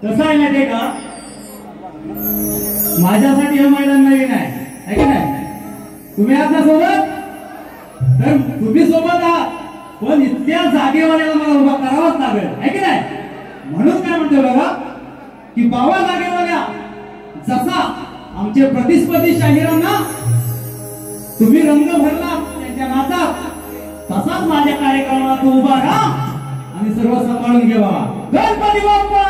कसं आहे माहितीये का, माझ्यासाठी हे मैदान नवीन आहे की नाही? तुम्ही आहात ना सोबत? तर तुम्ही सोबत आहात, पण इतक्या जागेवाल्याला मला उभा करावाच लागेल आहे की नाही? म्हणून काय म्हणतो बघा की बाबा जागेवाल्या, जसा आमचे प्रतिस्पर्धी शाहिरांना तुम्ही रंग भरला त्यांच्या नाचात, तसाच माझ्या कार्यक्रमाला तू उभा राहा आणि सर्व सांभाळून घे बाबा. गणपती बाप्पा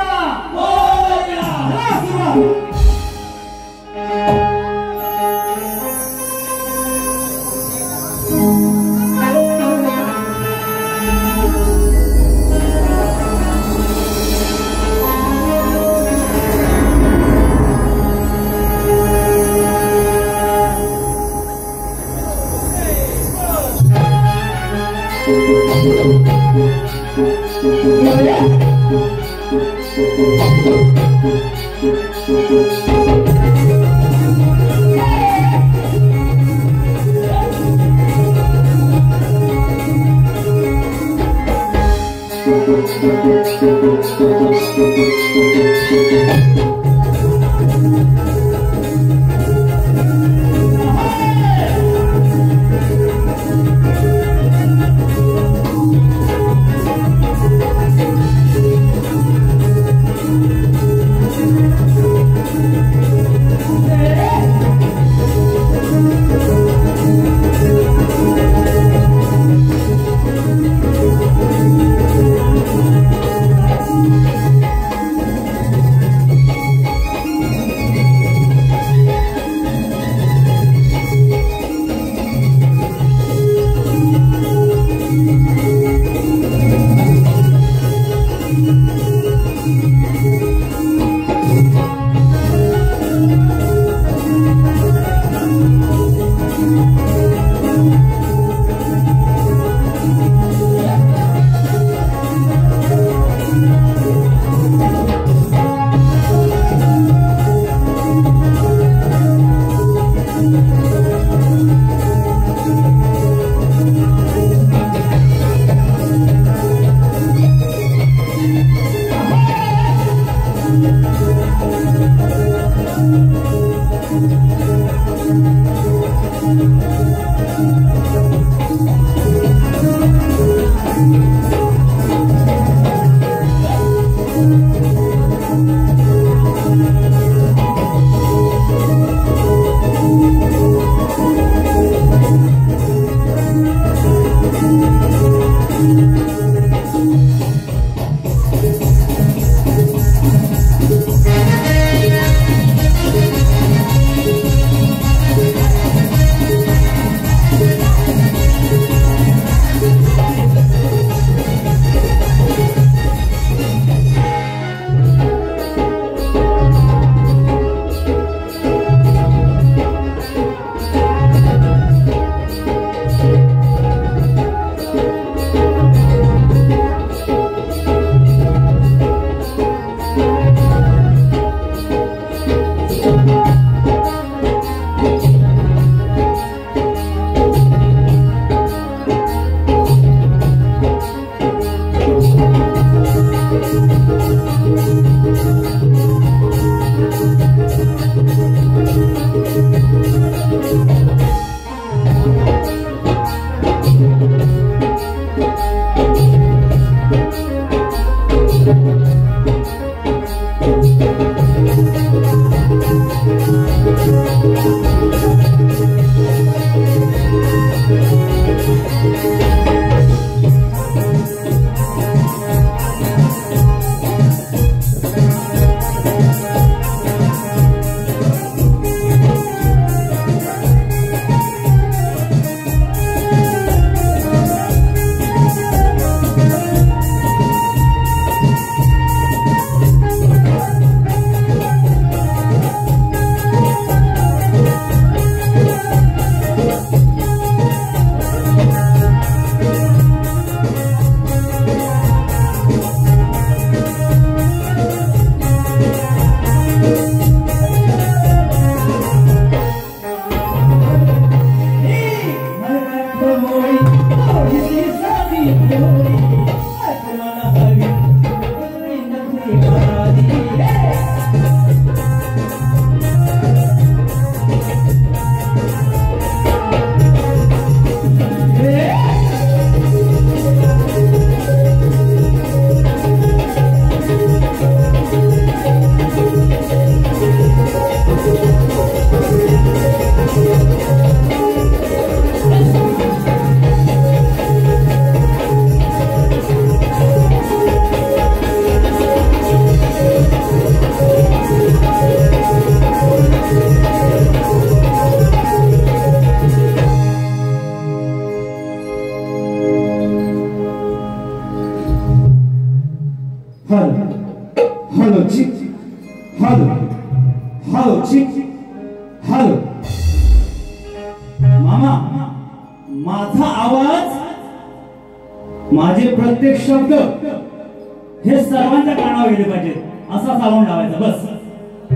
मोरया. चिक हॅलो हॅलो चिक हॅलो. मामा, माझा आवाज, माझे प्रत्येक शब्द हे सर्वांच्या कानावर गेले पाहिजेत, असा साऊंड लावायचा बस.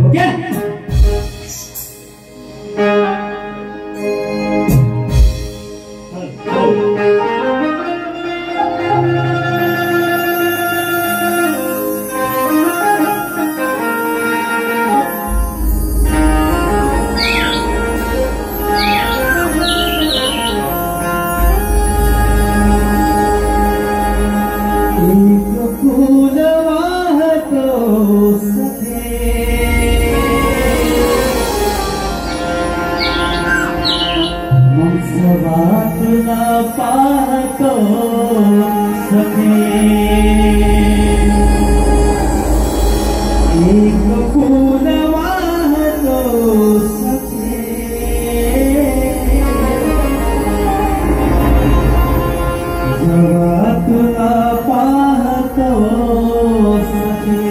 ओके. पाहतो सखे एक फूल वाहतो सखे जेव्हा तुला पाहतो सखे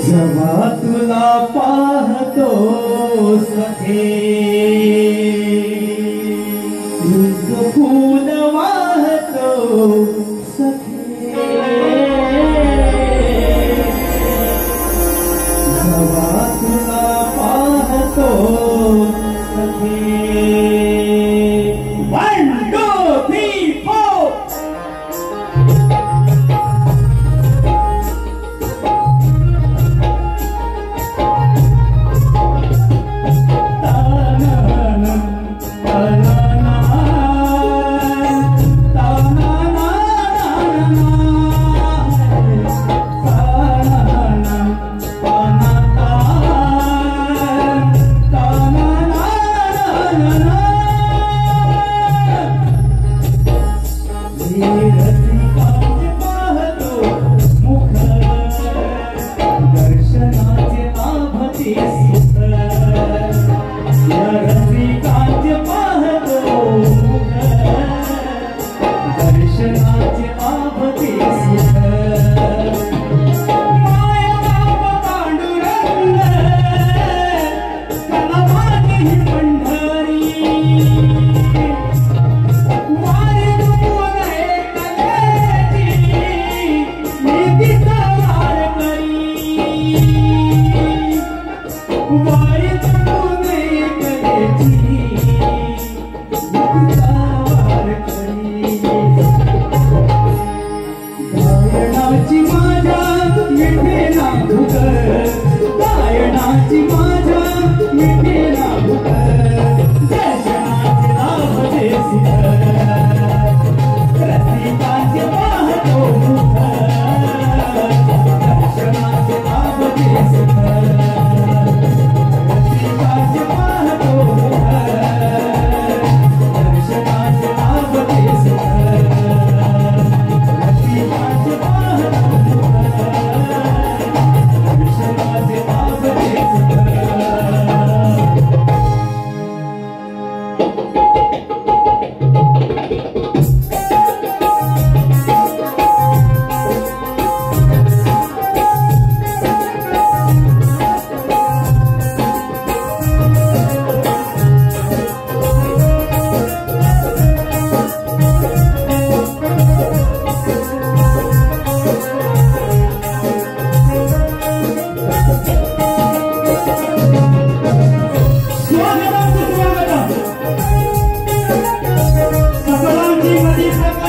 जेव्हा तुला पाहतो सखे फूल वाहतो सखे जेव्हा तुला पाहतो सखे. 1 2 3 4.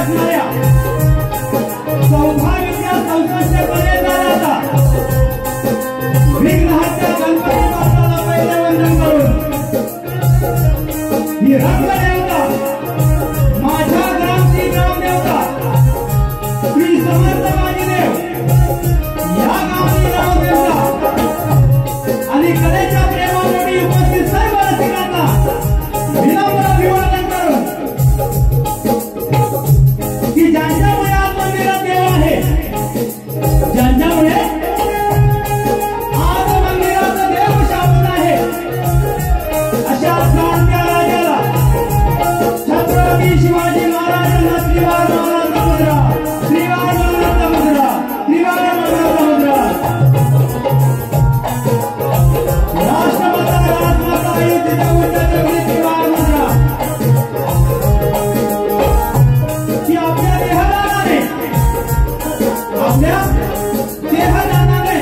असणाऱ्या सौभाग्य संस्थांच्या कलेचा विघ्नहर्त्या गणपती बाप्पाला पहिले वंदन करून ही रंगदेवता माझ्या ग्रामची ग्रामदेवता श्री समर्थ वाणीदेव या गावची ग्रामदेवता आणि कलेच्या प्रेमापोटी उपस्थित सर्व रसिकांना विनम्र अभिवादन करून की ज्यांच्यामुळे आज मंदिरात देव आहे, ज्यांच्यामुळे आज मंदिरात देव शाबूत आहे, अशा क्रांत्या राजाला छत्रपती शिवाजी महाराजांना श्रीवार मानाचा मुद्रा, श्रीवार मानाचा मुद्रा, श्रीवार मानाचा मुद्रा, राष्ट्रमाता राजमाता अयोध्येच्या उच्चतेवरील श्रीवार मुद्रा की आपल्या देहदानाने, आपल्या देहदानाने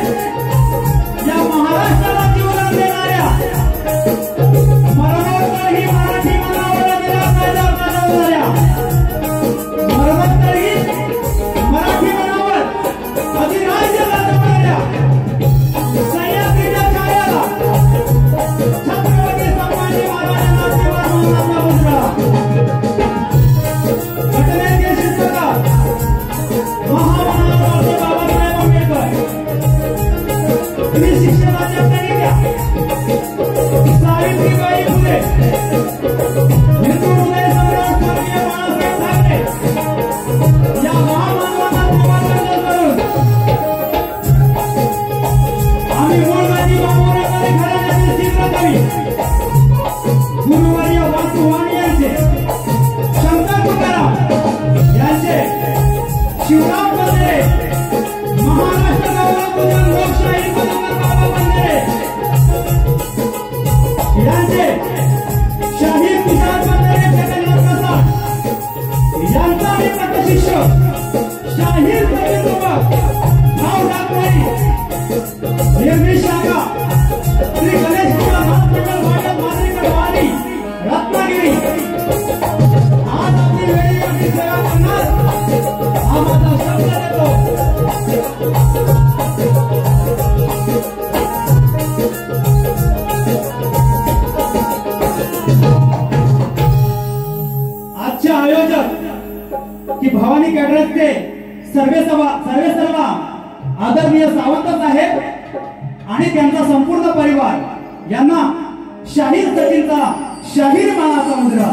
या महाराष्ट्राला जीवन देणाऱ्या मरणोत्तर ही मराठी मनावर दिला गाजवणाऱ्या मरणोत्तर ही मराठी मनावर अधिराज्य गाजवणाऱ्या सह्याद्रीच्या छायाला छत्रपती संभाजी महाराजांना श्रीवार मानाचा मुद्रा, घटनेचे शिल्पकार महामानव बाबासाहेब आंबेडकर, तुम्ही शिक्षणाच्या प्रणेत्या सावित्रीबाई फुले, हिंदू हृदय सम्राट स्वर्गीय बाळासाहेब ठाकरे या महामानवांना अभिवादन करून आम्ही मूळगाजी बाबूराव घराण्यातील चित्रकवी गुरुवर्य वासुवाणी यांचे, शंकर तुकाराम यांचे, शिवराम बंदरे, महाराष्ट्र गौरवपूजन लोकशाही मधुकर बाबा बंदरे यांचे, शाहीर तुषार बंदरे जगन्नाथ प्रसाद यांचा आणि पटशिक्षक शाहीर प्रवीण दुबक नाव डाकवाडी निर्मित शाखा श्री गणेश मंडळ वाड्यात मांजरीकर वाडी रत्नागिरी आज आपली वेळी सेवा करणार हा माझा शब्द देतो. आजचे आयोजक की भवानी कॅडरसचे सर्वेसर्वा आदरणीय सावंत साहेब आणि त्यांचा संपूर्ण परिवार यांना शाहीर सचिनचा शाहीर मानाचा मुद्रा,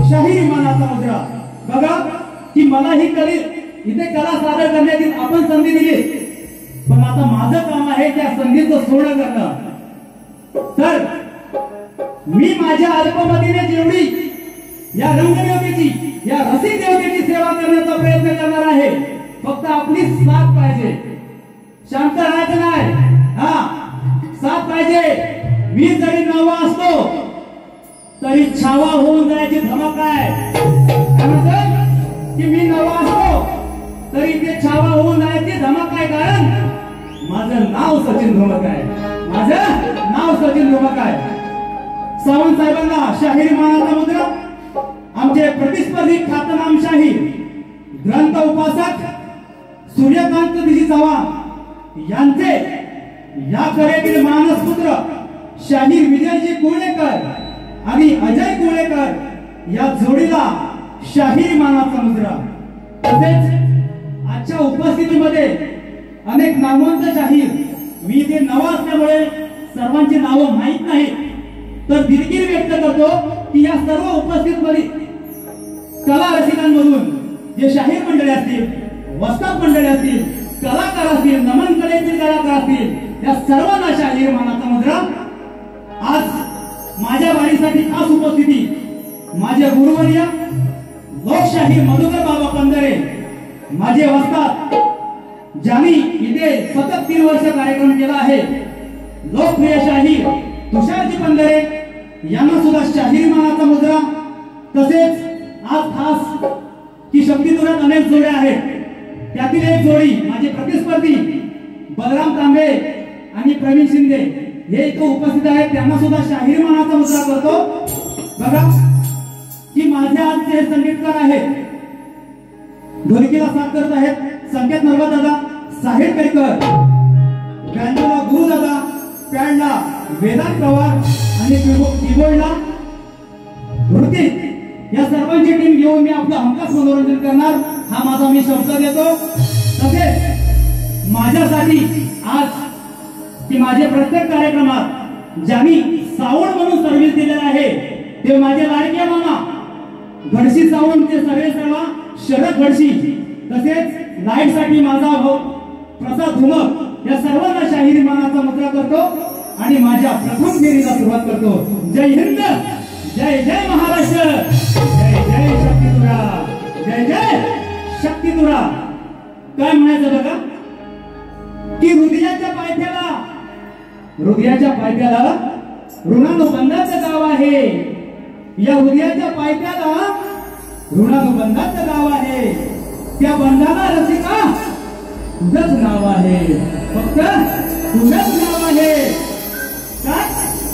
शाहीर मानाचा मुद्रा. बघा की मला ही इथे कला सादर करण्याची आपण संधी दिली, पण आता माझं काम आहे त्या संधीचं सोडं करणं. तर मी माझ्या अल्पमतीने जेवढी या रंगदेवतेची, या रसिक देवतेची सेवा करण्याचा प्रयत्न करणार आहे. फक्त आपली साथ पाहिजे, शांत राहायचं नाही. हा साथ पाहिजे. मी जरी नवा असतो तरी छावा होऊन जायची धमक आहे. की मी नवा असतो तरी ते छावा होऊन जायची धमक आहे. कारण माझं नाव सचिन धुमक आहे, माझं नाव सचिन धुमक आहे. सावंत साहेबांना शाहीर मानाचा मुद्रा, आमचे प्रतिस्पर्धी ख्यातनाम शाहीर ग्रंथ उपासक सूर्यकांत दिजी चव्हाण यांचे या कलेतील मानसपुत्र शाहीर विजयजी कुळेकर आणि अजय कुळेकर या जोडीला शाहीर मानाचा मुद्रा. तसेच आजच्या उपस्थितीमध्ये अनेक नामवंत शाहीर, मी ते नवा असल्यामुळे सर्वांची नावं माहीत नाहीत, तर दिलगिरी व्यक्त करतो की या सर्व उपस्थित कला रसिकांमधून जे शाहीर मंडळी असतील, वस्ताद मंडळी असतील, कलाकार असतील, नमन कलेतील कलाकार असतील, या सर्वांना शाहीर मानाचा मुद्रा. आज माझ्या वारीसाठी खास उपस्थिती माझे गुरुवर्य लोकशाहीर मधुकर बाबा बंदरे, माझे वस्ताद ज्यांनी इथे सतत 3 वर्ष कार्यक्रम केला आहे, लोकप्रिय शाहीर तुषारजी बंदरे यांना सुद्धा शाहीर मानाचा मुद्रा. तसेच आज खास की शक्तीतुरात अनेक जोड्या आहेत, त्यातील एक जोडी माझे प्रतिस्पर्धी बलराम तांबे आणि प्रवीण शिंदे हे इथे उपस्थित आहेत, त्यांना सुद्धा शाहीर मानाचा मुद्रा करतो. बघा की माझे आज जे संगीतकार आहेत ढोलकीला साथ करत आहेत संकेत नर्वदादा, साहिल पेडकर, बँजोला गुरुदादा, पॅडला वेदांत पवार आणि कीबोर्डला ऋतिक. या सर्वांची टीम घेऊन मी आपलं हमखास मनोरंजन करणार, हा माझा मी शब्द देतो. तसेच माझ्यासाठी आज की माझ्या प्रत्येक कार्यक्रमात ज्यांनी साऊंड म्हणून सर्व्हिस दिलेला आहे ते माझे लाडके मामा घडशी साऊंडचे सगळे सर्व शरद घडशी, तसेच लाईट साठी माझा भाऊ प्रसाद धुमक, या सर्वांना शाहिरी मानाचा मुद्रा करतो आणि माझ्या प्रथम फेरीला सुरुवात करतो. जय हिंद, जय जय महाराष्ट्र, जय जय शक्तितुरा, जय जय शक्तितुरा. काय म्हणायचं बघा की हृदयाच्या पायथ्याला ऋणानुबंधाचं गाव आहे. या हृदयाच्या पायथ्याला ऋणानुबंधाचं गाव आहे. त्या बंधाला रसिका तुझंच नाव आहे, फक्त तुझंच नाव आहे. काय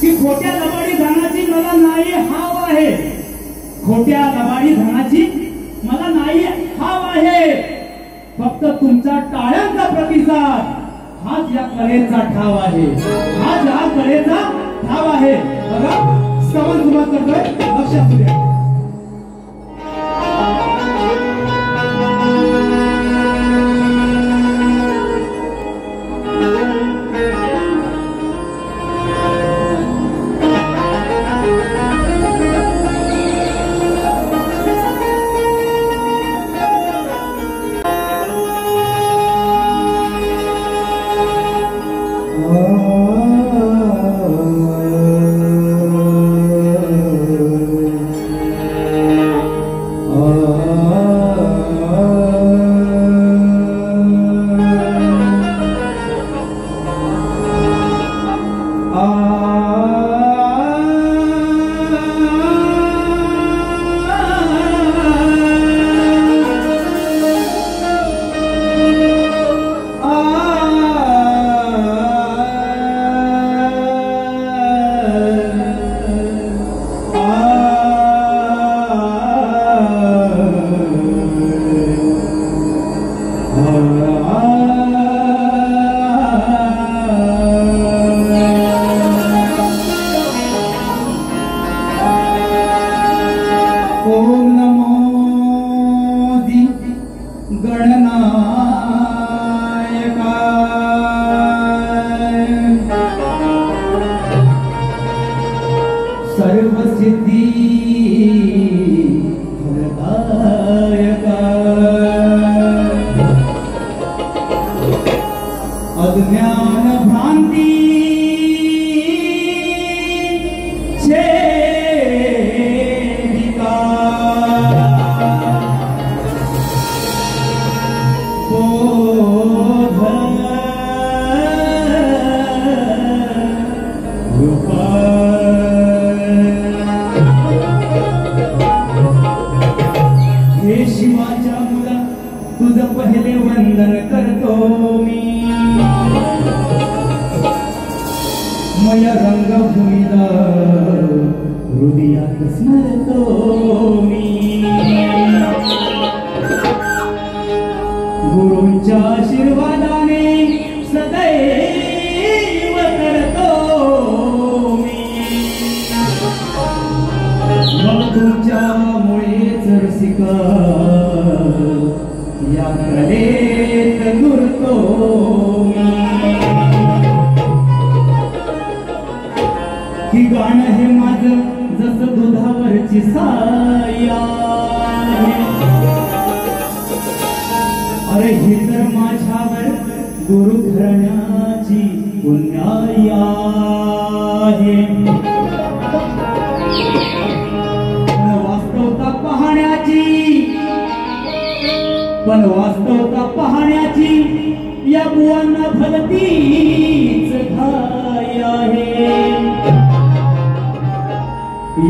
की खोट्या लबाडी धनाची मला नाही हाव आहे, खोट्या लबाडी धनाची मला नाही हाव आहे. फक्त तुमचा टाळ्यांचा प्रतिसाद हाच या कलेचा ठाव आहे, हाच या कलेचा ठाव आहे. बघा श्रवण सुरुवात करतोय, लक्षात असू द्या. गुरूंच्या आशीर्वादाने सदैव करतो मी. तुमच्यामुळेच रसिका या कलेत नुरतो मी. की गाणं हे माझं जसं दुधावरची साया, अरे ही तर माझ्यावर गुरु घराण्याची पुण्याई आहे. पण वास्तवता पाहण्याची या बुवांना भलतीच घाई आहे.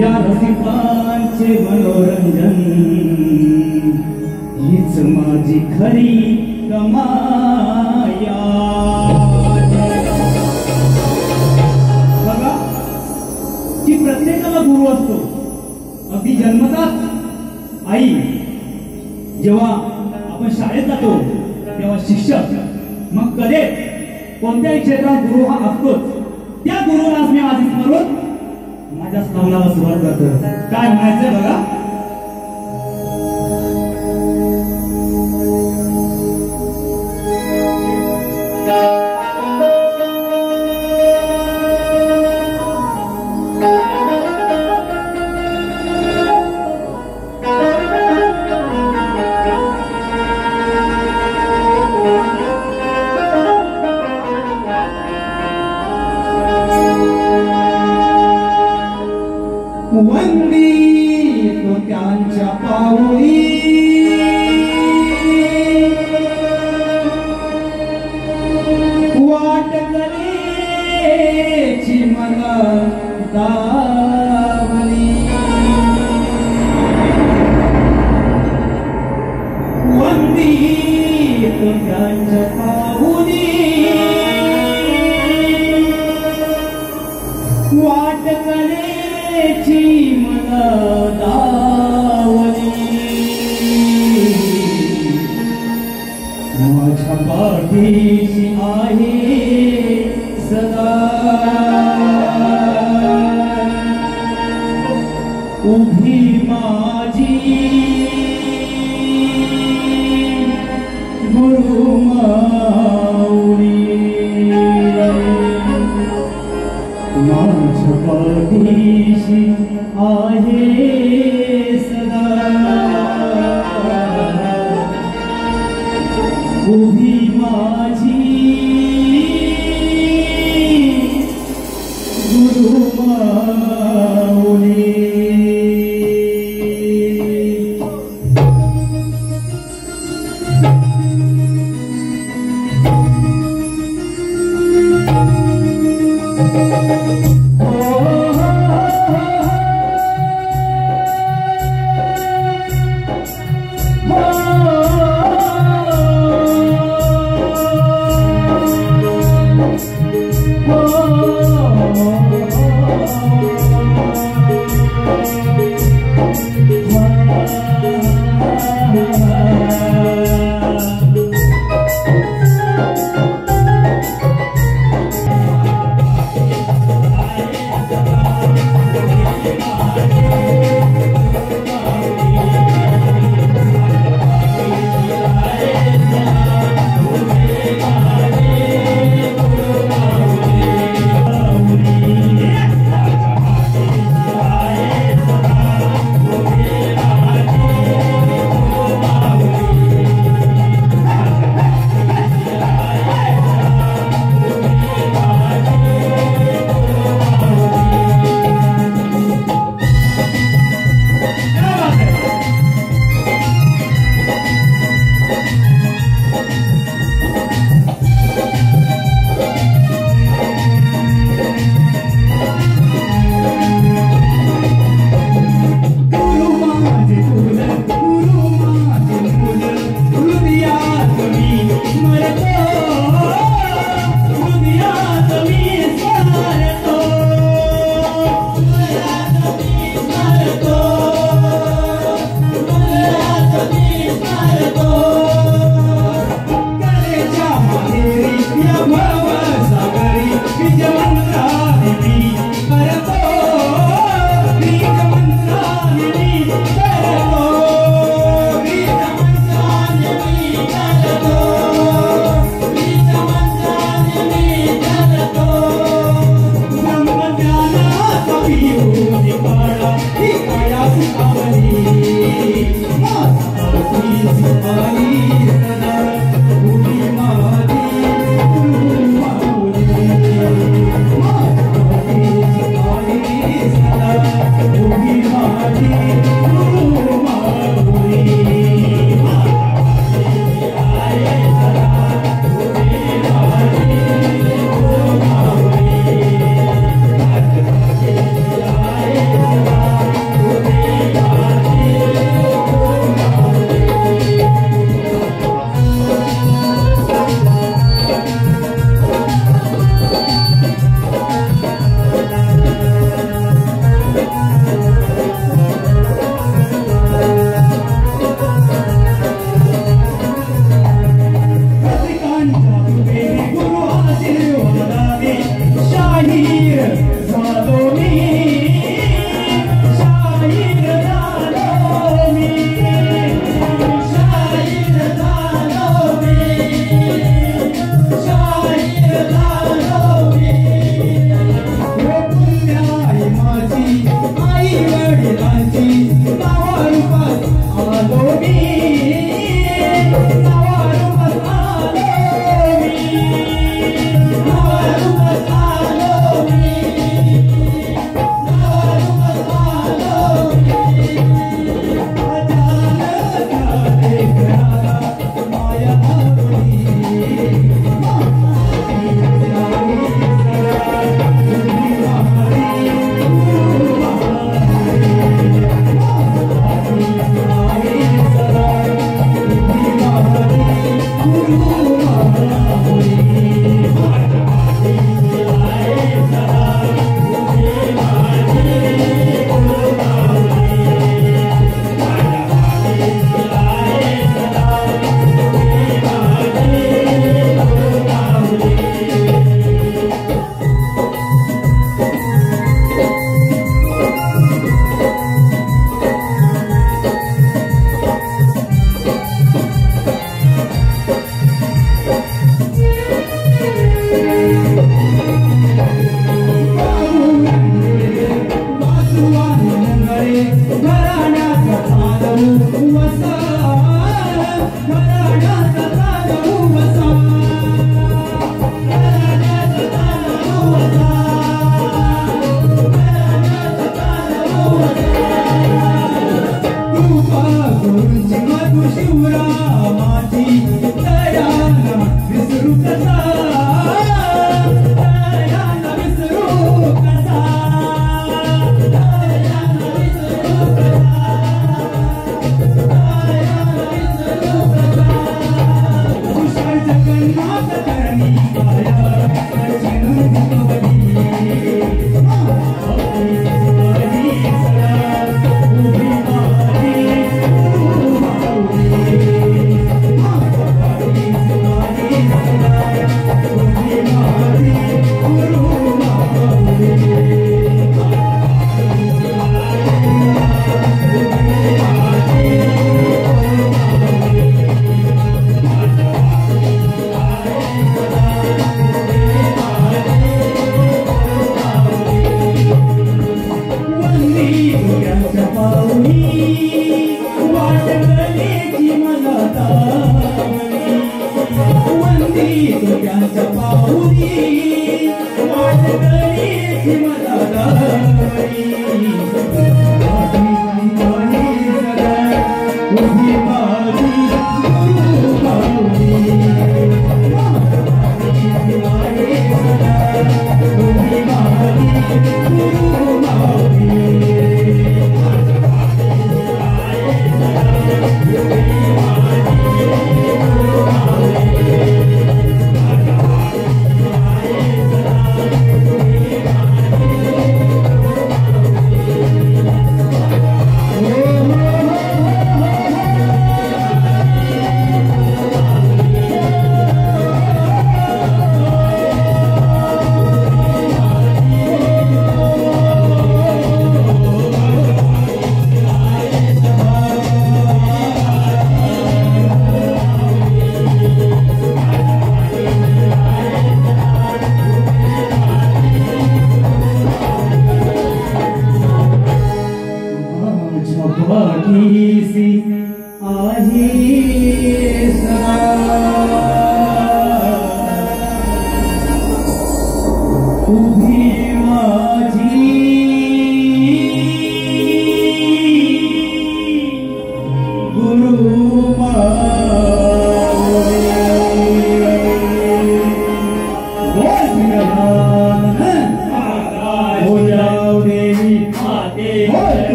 या रसिकांचे मनोरंजन हीच माझी खरी कमाई आहे. बघा की प्रत्येकाला गुरु असतो. अगदी जन्मताच आई जेव्हा आपण शाळेत जातो तेव्हा शिक्षक मग कधी कोणत्याही क्षेत्रात गुरु हा असतोच. त्या गुरुलाच मी आधी स्मरून माझ्या स्तवनाला सुरुवात करतो. काय म्हणायचंय बघा. वंदितो त्यांच्या पाऊली वाट कलेची मला दावली. वंदितो त्यांच्या पाऊली वाट कलेची मला दावली. माझ्या पाठीशी आहे सदा उभी माझी गुरुमाऊली. माझ्या पाठीशी आहे सदा उभी माझी गुरुमाऊली. मथुरा माझी दयाना विसरू कसा दयाना विसरू कसा दयाना विसरू कसा दयाना विसरू कसा हुशार जगन्नाथ करणी माया दर्शन दिवली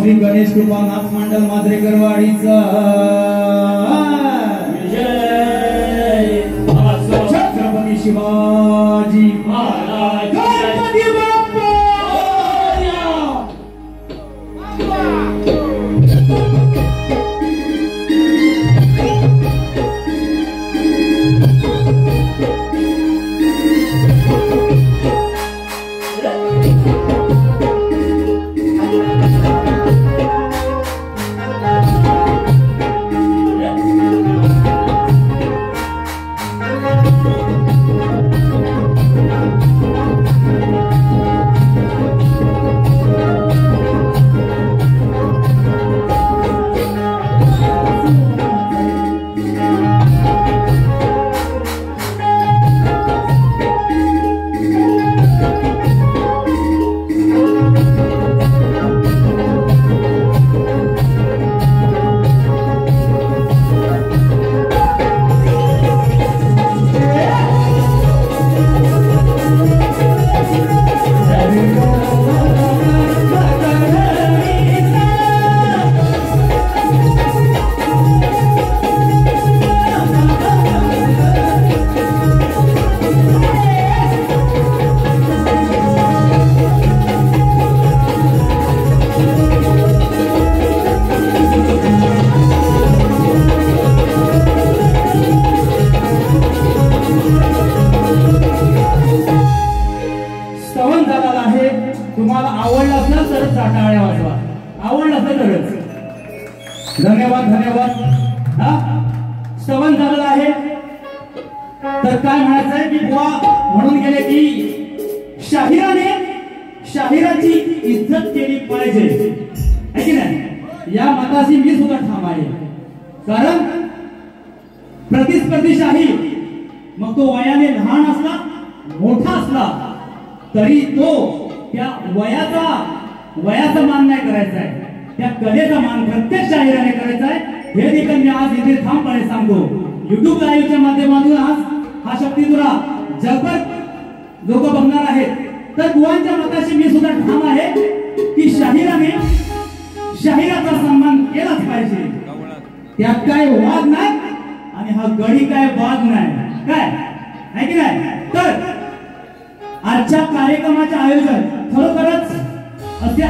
श्री गणेश कृपा नाथ मंडल माजरेकर वाडीचा छत्रपती शिवाजी महाराज गणपती बाप्पा धन्यवाद धन्यवाद. हा श्रवण झालेलं आहे. तर काय म्हणायचंय की बुवा म्हणून गेले की शाहिराची इज्जत केली पाहिजे, है की नाही? या मताशी मी सुद्धा ठाम आहे. कारण प्रतिस्पर्धी शाहीर मग तो वयाने लहान असला मोठा असला तरी तो त्या वयाचा मान नाही करायचा आहे, त्या कलेचा मान प्रत्येक शाहिराने करायचा आहे. हे देखील मी आज इथे ठामपणे सांगतो. युट्यूब लाईव्हच्या माध्यमातून आज हा शक्ती तुरा जगभर लोक बघणार आहेत. तर बुवांच्या मताशी मी सुद्धा ठाम आहे की शाहिराचा सन्मान केलाच पाहिजे. त्यात काय वाद नाही आणि हा गडी काय वाद नाही, काय आहे की नाही? तर आजच्या कार्यक्रमाचे आयोजन खरोखरच असे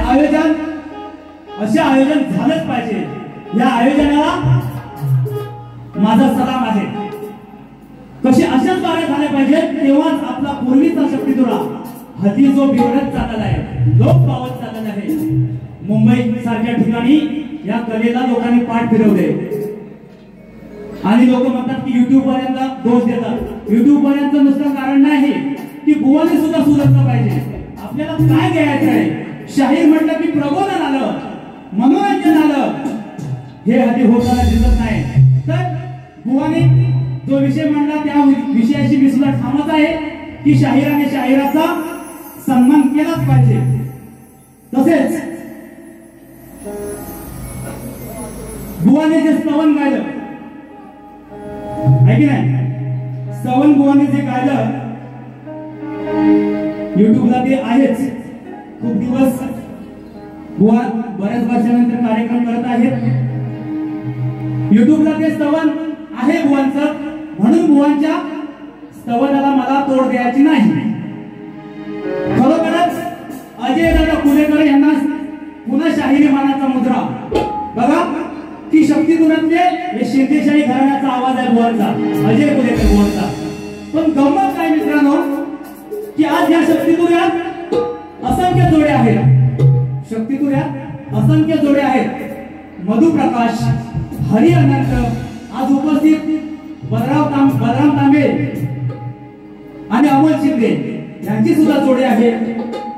आयोजन झालंच पाहिजे. या आयोजनाला माझा सलाम आहे. अशाच बारे झाले पाहिजे, तेव्हाच आपला पूर्वीचा शक्ती तुरा हल्ली जो बिघडत चालला आहे, लोक पावत चालला आहे. मुंबई सारख्या ठिकाणी या कलेला लोकांनी पाठ फिरवले आणि लोक म्हणतात की युट्यूब पर्यंत दोष देतात. युट्यूब पर्यंत नुसतं कारण नाही की बुवाने सुद्धा सुधारलं पाहिजे. आपल्याला काय द्यायचं आहे? शाहीर म्हटलं की प्रबोधन आलं, मनोरंजन आलं, हे हल्ली होताना दिसत नाही. तर बुवाने जो विषय मांडला त्या विषयाशी मी सुद्धा ठामच आहे की शाहिराचा सन्मान केलाच पाहिजे. तसेच बुवाने जे स्तवन गायलं आहे की नाही, स्तवन बुवाने जे गायलं युट्यूबला ते आहेच. खूप दिवस बुवा बऱ्याच वर्षानंतर कार्यक्रम करत आहेत. युट्यूबला ते स्तवन आहे बुवांचं, म्हणून बुवांच्या स्तवनाला मला तोड द्यायची नाही. खरोखरच अजय दादा पुणेकर यांना पुन्हा शाहिरी मानाचा मुद्रा बघा की शक्तीतुरातले हे शिंदेशाही घराण्याचा आवाज आहे बुवांचा, अजय पुणेकर बुवांचा. पण गंमत काय मित्रांनो की आज या शक्तीतुऱ्यात असंख्य जोडे आहेत. शक्तीतुऱ्यात असंख्य जोडे आहेत. मधुप्रकाश, हरी अनंत, आज उपस्थित बलराम तांबे आणि अमोल शिंदे यांची सुद्धा जोडे आहेत,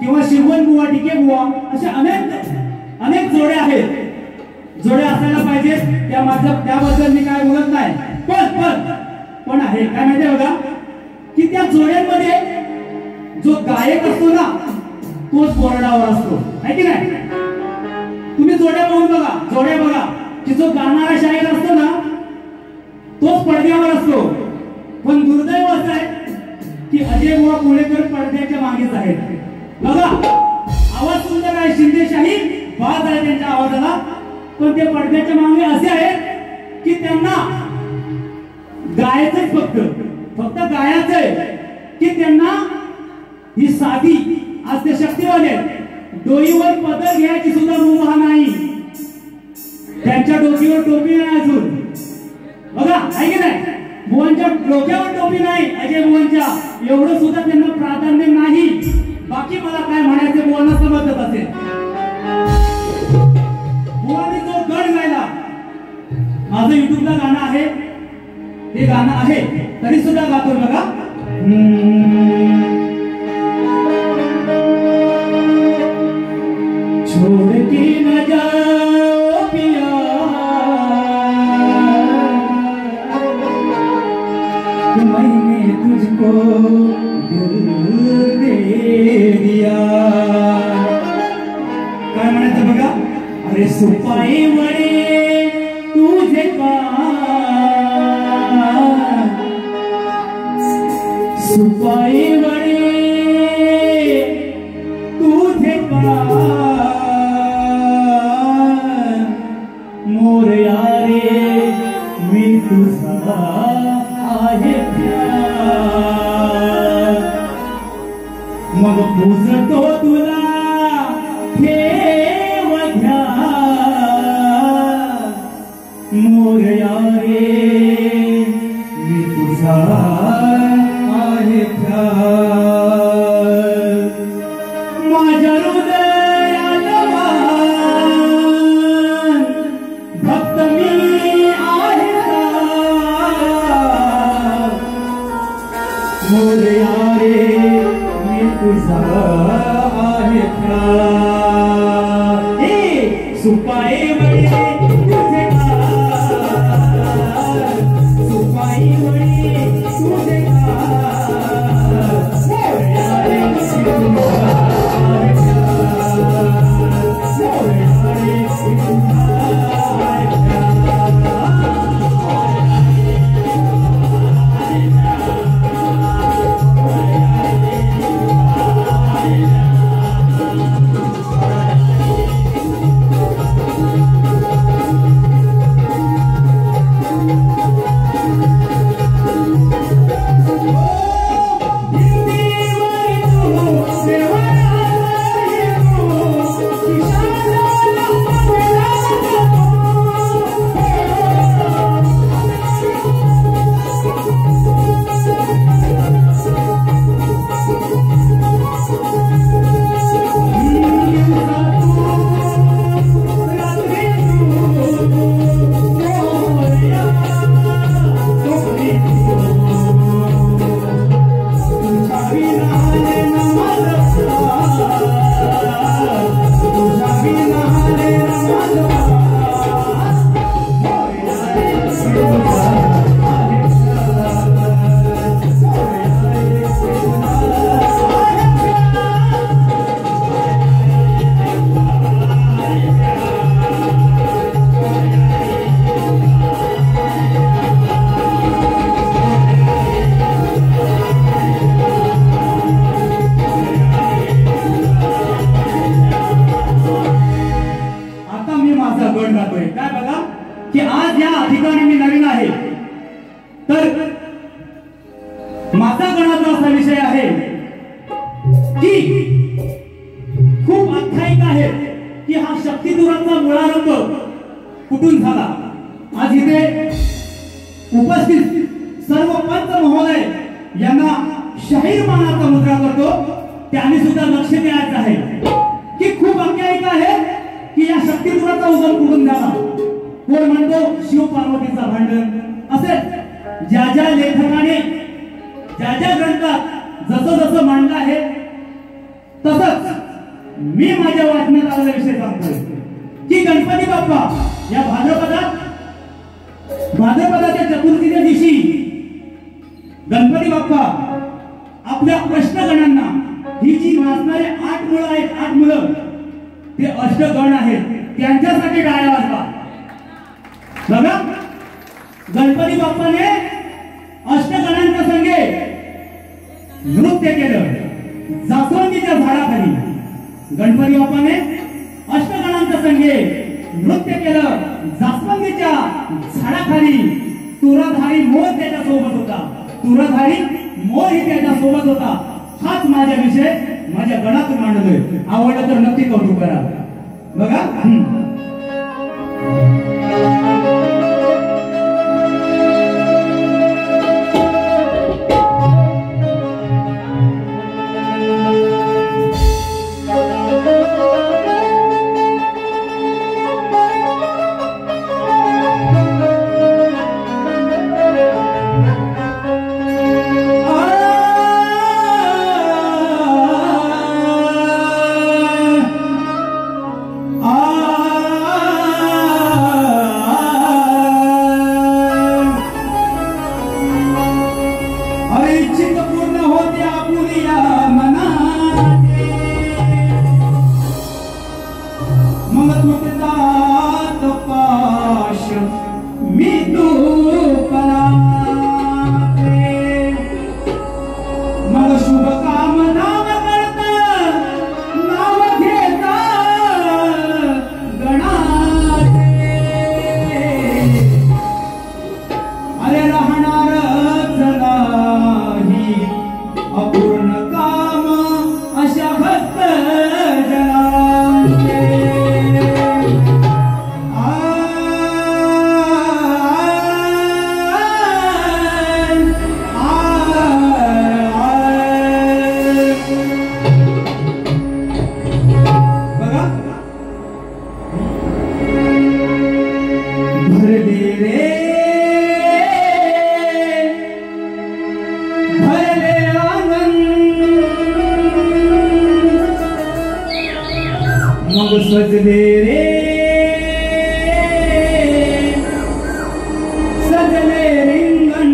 किंवा शिवण बुवा, टिके बुवा, अशा अनेक जोडे आहेत. जोडे असायला पाहिजे, त्याबद्दल मी काय बोलत नाही. पण आहे काय माहितीये बघा की त्या जोड्यांमध्ये जो गायक असतो ना तोच बोर्डावर असतो, है की नाही? तुम्ही जोड्या बघा की जो गाणारा शाहीर असतो ना तोच पडद्यावर असतो. पण दुर्दैव असं आहे की अजय बुवा पुणेकर पडद्याच्या मागेच आहेत. बघा आवाज सुंदर आहे, शिंदेशाही बाज आहे त्यांच्या आवाजाला, पण ते पडद्याच्या मागे असे आहेत की त्यांना गायचंच फक्त गायचंय की त्यांना ही साधी आज ते शक्तिवाले डोईवर पदर घ्यायची सुद्धा मुभा नाही. त्यांच्या डोकीवर टोपी नाही अजून, बघा आहे की नाही? बुवांच्या डोक्यावर टोपी नाही अजय बुवांच्या, एवढं सुद्धा त्यांना प्राधान्य नाही. बाकी मला काय म्हणायचं बुवांना समजत असेल. बुवाने जो गड गायला, माझं युट्यूबला गाणं आहे, ते गाणं आहे तरी सुद्धा गातो बघा. छोड़ के न जाओ पिया, मैंने तुझको दिल दे दिया. काय म्हणायचं बघा. अरे सुपाई वडे तुझे का, सुपाई वडे तुझे का, मोरया रे मी तुझा आहे प्यार. मग पूजतो तुला ठेव घ्या, मोरया रे मी तुझा आहे प्यार. माझ्या हृदयाला भक्त मी आहे, तुझा आहे का सुपाई वडी तुझे का सुपाई वडी तुझे का माझा गणाचा असा विषय आहे की खूप आख्यायिक आहे की हा शक्तिदुराचा मुळारंभ कुठून झाला। आज इथे उपस्थित सर्व पंच महोदय यांना शाहीर मानाचा मुद्रा करतो, त्यांनी सुद्धा लक्ष द्यायचं आहे की खूप आख्यायिक आहे की या शक्तिदुराचा उगम कुठून झाला। कोण म्हणतो शिव पार्वतीचा भांडण, असे ज्या ज्या लेखकाने ज्या ज्या ग्रंथात जसं जसं मांडलं आहे तसंच मी माझ्या वाचनात आलेला विषय सांगतोय की गणपती बाप्पा या भाद्रपदाच्या चतुर्थीच्या दिवशी गणपती बाप्पा आपल्या अष्टगणांना, ही जी वाचणारे 8 मुलं आहेत, 8 मुलं ते अष्टगण आहेत, त्यांच्यासाठी टाळ्या वाजवा। बघा, गणपती बाप्पाने अष्टगणांच्या संगे नृत्य केलं जास्वंदीच्या झाडाखाली। गणपती बाप्पाने अष्टगणांच्या संगे नृत्य केलं जास्वंदीच्या झाडाखाली। तुराधारी मोर त्याच्या सोबत होता, तुराधारी मोर ही त्याच्या सोबत होता। हाच माझा विषय माझ्या गणातून मांडलोय, आवडलं तर नक्की कौतुक करा। बघा, सजले रे सजले रिंगण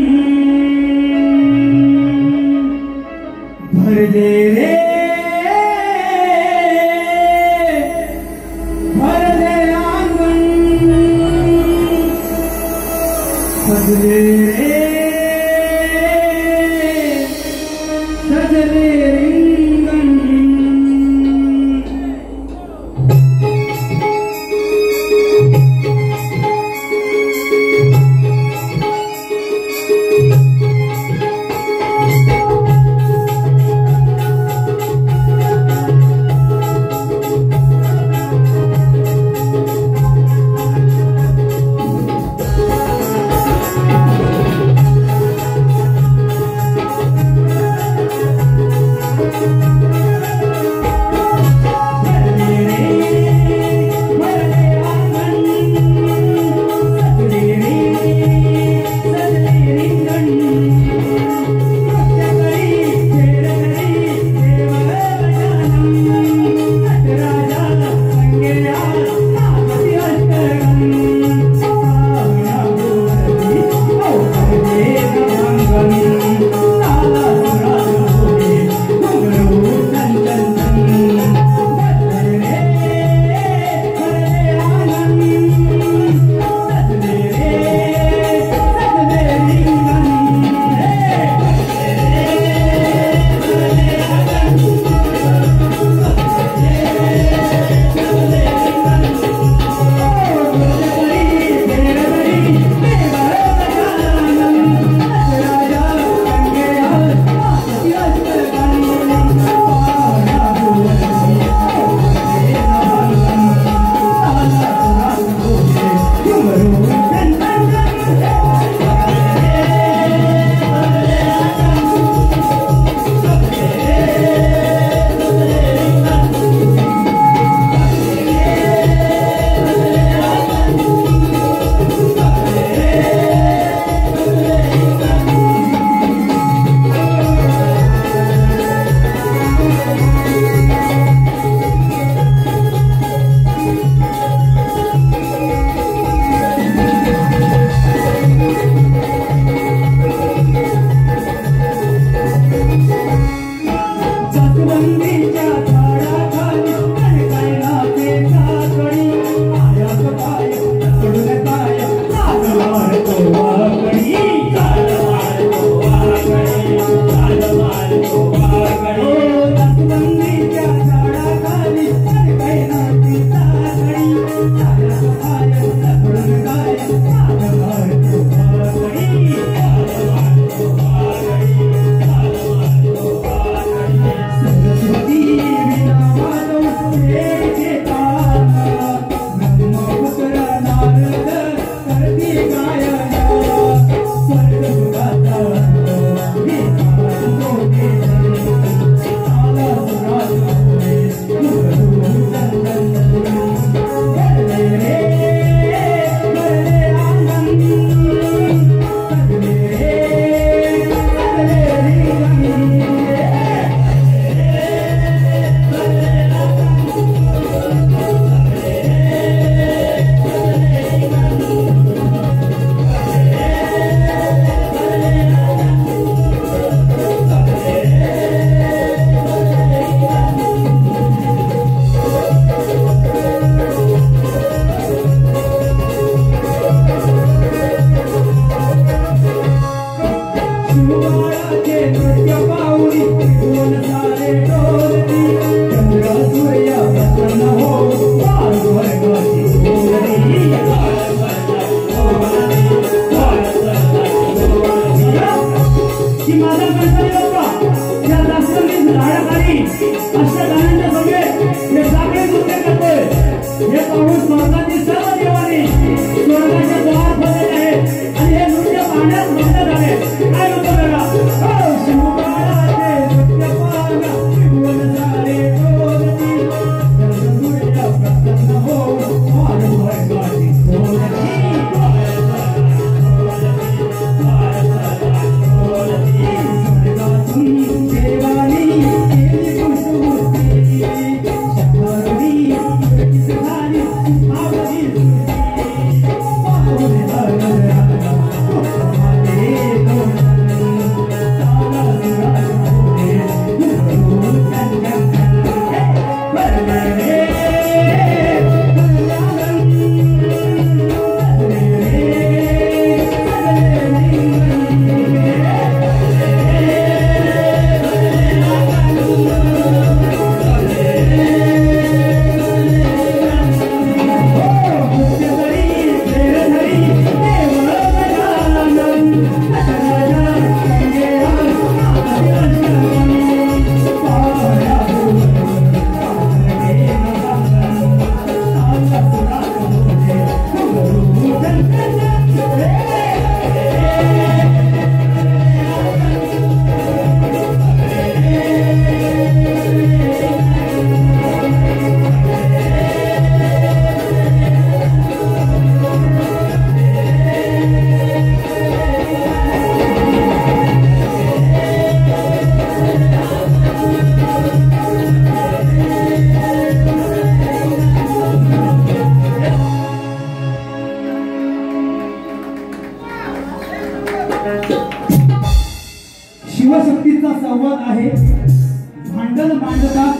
भरले रे भरले आंगण सजले रे सजले रिंगण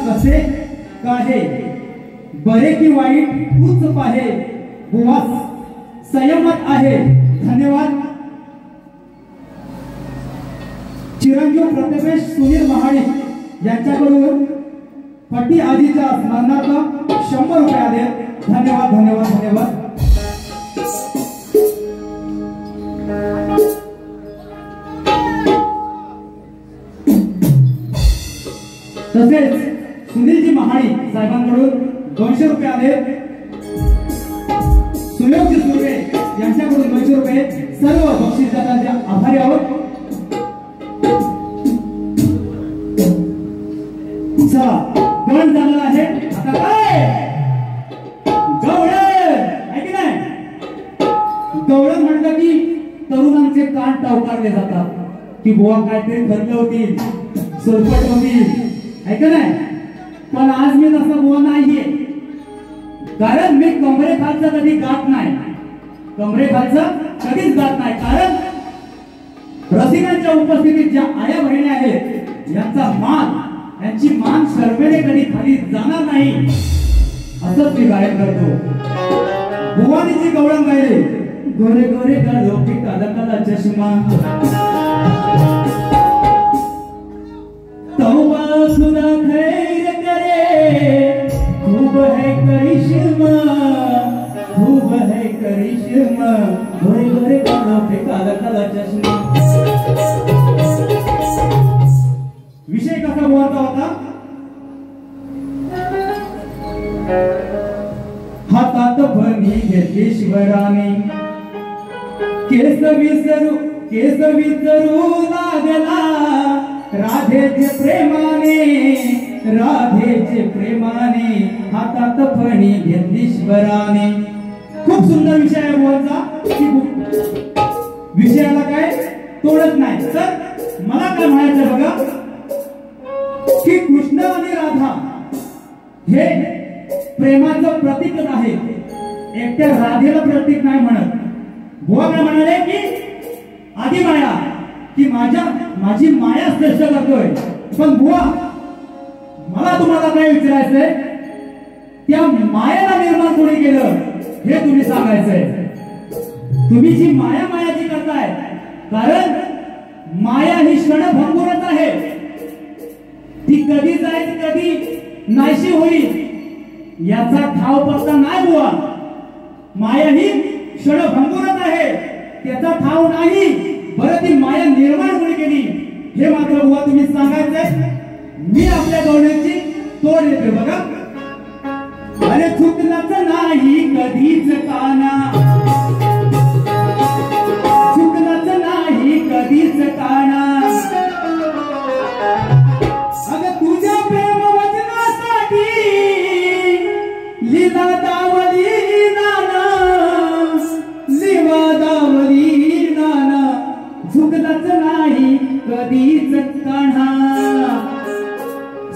कसे काहे, बरे की वाईट तूच पाहे, बुवा संयमात आहे. धन्यवाद. चिरंजीव प्रतिमेश सुनील महाडिक यांच्याकडून पट्टी आजीच्या स्मरणार्थ 100 रुपये आले. धन्यवाद धन्यवाद धन्यवाद. तसेच सुनीलजी महाडिक साहेबांकडून 200 रुपये आले. सुयोगजी सुर्वे यांच्याकडून 200 रुपये. सर्व बक्षीसदारांचे आभारी आहोत. चला गण झालेला आहे. आता काय गवळण आहे की नाही. गवळण म्हटलं की तरुणांचे कान टवकारले जातात की बुवा काहीतरी खर्च होतील, सोलपट होतील, आहे का नाही. पण आज मी तसा बुवा नाहीये, कारण मी कमरे खालचा कधी गात नाही. कमरे खालचा कधीच गात नाही. कारण रसिकांच्या उपस्थितीत ज्या आया बहिणी आहेत यांची मान शर्मेने कधी खाली जाणार नाही, असंच मी गायन करतो. भुवानीची गवळण गायले. गोरे गोरे गालो की काला काला चष्मा, तौबा खुदा खैर करे, खूब है करिश्मा, खूब है करिश्मा, गोरे गोरे गालो की काला काला चष्मा. विषय कसा बोलता होता. हातात फणी घेतली शिवराने, केस विसरू लागला, राधेचे प्रेमाने, हातात फणी घेतली शिवराने. खूप सुंदर विषय आहे बोलचा. विषयाला काय तोडत नाही. तर मला काय म्हणायचं बघा की कृष्ण आणि राधा हे प्रेमाचं प्रतीकच आहे. एकट्या राधेला प्रतीक नाही म्हणत. बुवा काय म्हणाले की आधी माया, की माझी माया श्रेष्ठ करतोय. पण बुवा मला तुम्हाला काय विचारायचंय, त्या मायाला निर्माण कोणी केलं हे तुम्ही सांगायचंय. तुम्ही जी मायाची करताय, कारण माया ही क्षणभंगुरच आहे. ती कधी जाईल कधी नाहीशी होईल याचा ठाव पत्ता नाही बुवा. माया ही क्षणभंगुरच आहे, त्याचा ठाव नाही. बरं ती माया निर्माण कोणी केली हे मात्र बुवा तुम्ही सांगायचंय. मी आपल्या गवळणीची तोड येते बघा. अरे चुकलाच नाही कधीच काना, चुकलाच नाही कधीच काना, अगं तुझ्या प्रेम वचनासाठी लीला दावली नाना, लीला दावली नाना, चुकलाच नाही कधीच काना.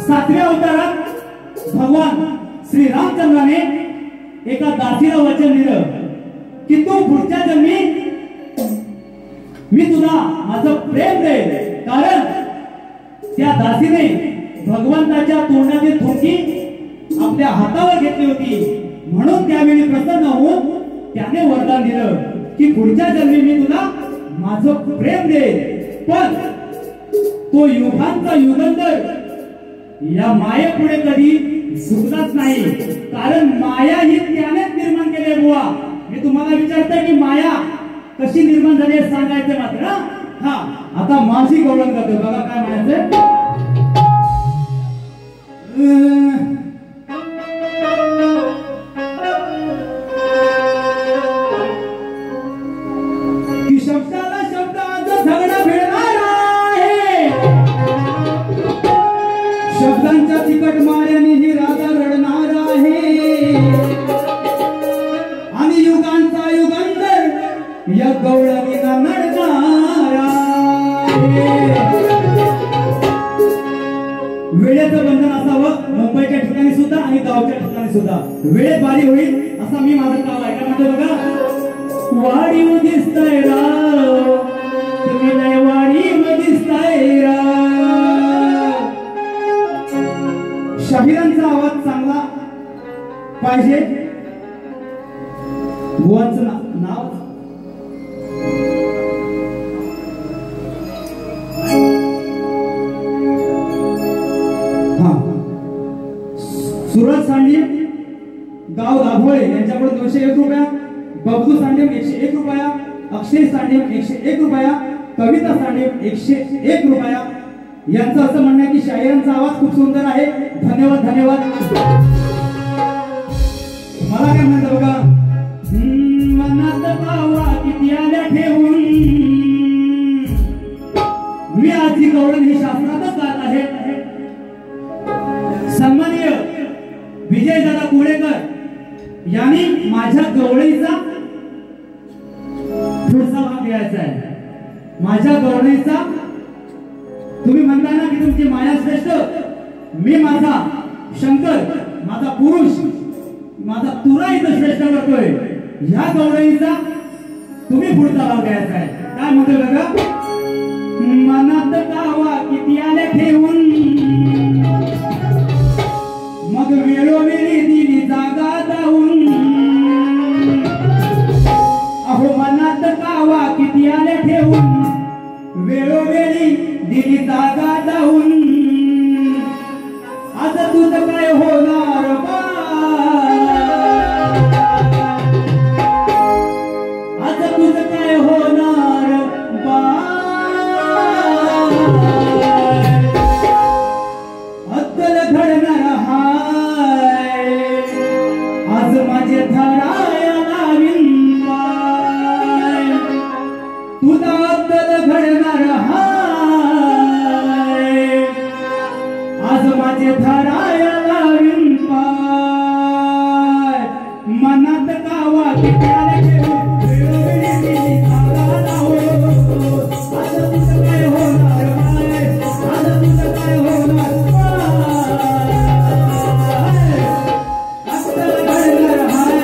7व्या अवतारात भगवान श्री रामचंद्राने एका दासीला वचन दिलं की तू पुढच्या जन्मी मी तुला माझं प्रेम देईल. कारण त्या दासीने भगवंताच्या तोंडातील थोकी आपल्या हातावर घेतली होती. म्हणून त्यावेळी प्रसन्न होऊन त्याने वरदान दिलं की पुढच्या जन्मी मी तुला माझं प्रेम देईल. पण तो युगांचा युगंधर या मायेपुढे कधी झुकलाच नाही. कारण माया ही त्यानेच निर्माण केली बुवा. मी तुम्हाला विचारतोय की माया कशी निर्माण झाली हे सांगायचं मात्र. हा आता माझी गवळण करतो बघा काय म्हणायचं. की शब्दाला शब्दाचा झगडा भिडणार आहे, शब्दांच्या तिकट माऱ्याने ही राजा रडणार आहे, आणि युगांचा युगांतर या गवळणीला नडणार आहे. वेळेचं बंधन असावं मुंबईच्या ठिकाणी सुद्धा आणि गावच्या ठिकाणी सुद्धा. वेळेत बारी होईल असं मी माझं काम आहे. काय म्हणतो बघा. वाढीव दिसतंय राव, तुम्ही लय वाढीव दिसताय राव, शाहिरांचा आवाज चांगला पाहिजे. बुवांचं नाव सुरज सांडे गाव दाभोळे यांच्याकडून 201 रुपया, बबलू सांडे 101 रुपया, अक्षय सांडे 101 रुपया, कविता सांडे 101 रुपया. यांचं असं म्हणणं आहे की शाहिरांचा आवाज खूप सुंदर आहे. धन्यवाद धन्यवाद. मला काय म्हणतं बघा, मनात बावा किती आल्या ठेवून मी आजी गवळण ही शास्त्रातच गात आहे. सन्माननीय विजयदादा कुळेकर यांनी माझ्या गवळीचा पुढचा भाग घ्यायचा आहे. माझ्या गवळीचा तुम्ही म्हणता ना की तुमची माया श्रेष्ठ, मी माझा शंकर, माझा पुरुष, माझा तुरा इथं श्रेष्ठ करतोय. ह्या गवळीचा तुम्ही पुढचा भाग घ्यायचा आहे. काय म्हणतोय बघा, मनात कावा किती आले ठेवून मग वेळोवेळी दिली जागा जाऊन. अहो मनात कावा किती आले ठेवून वेळोवेळी दिली जागा जाऊन. आज तुझं काय होणार बा, आज तुझं काय होणार बा. अद्दल घडणार हाय आज माझे धराया लावीन पाय. तुझा अद्दल घडणार हाय आज माझे धराया लावीन पाय. मनात कावा किती आले ठेवून वेळोवेळी दिली जागा जाऊन. आज तुझं काय होणार बाय, आज तुझं काय होणार बाय. अक्कल घडणार हाय,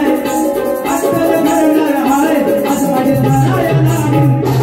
अक्कल घडणार हाय आज माझे धराया लावीन पाय. अक्कल घडणार हाय आज माझे धराया लावीन पाय.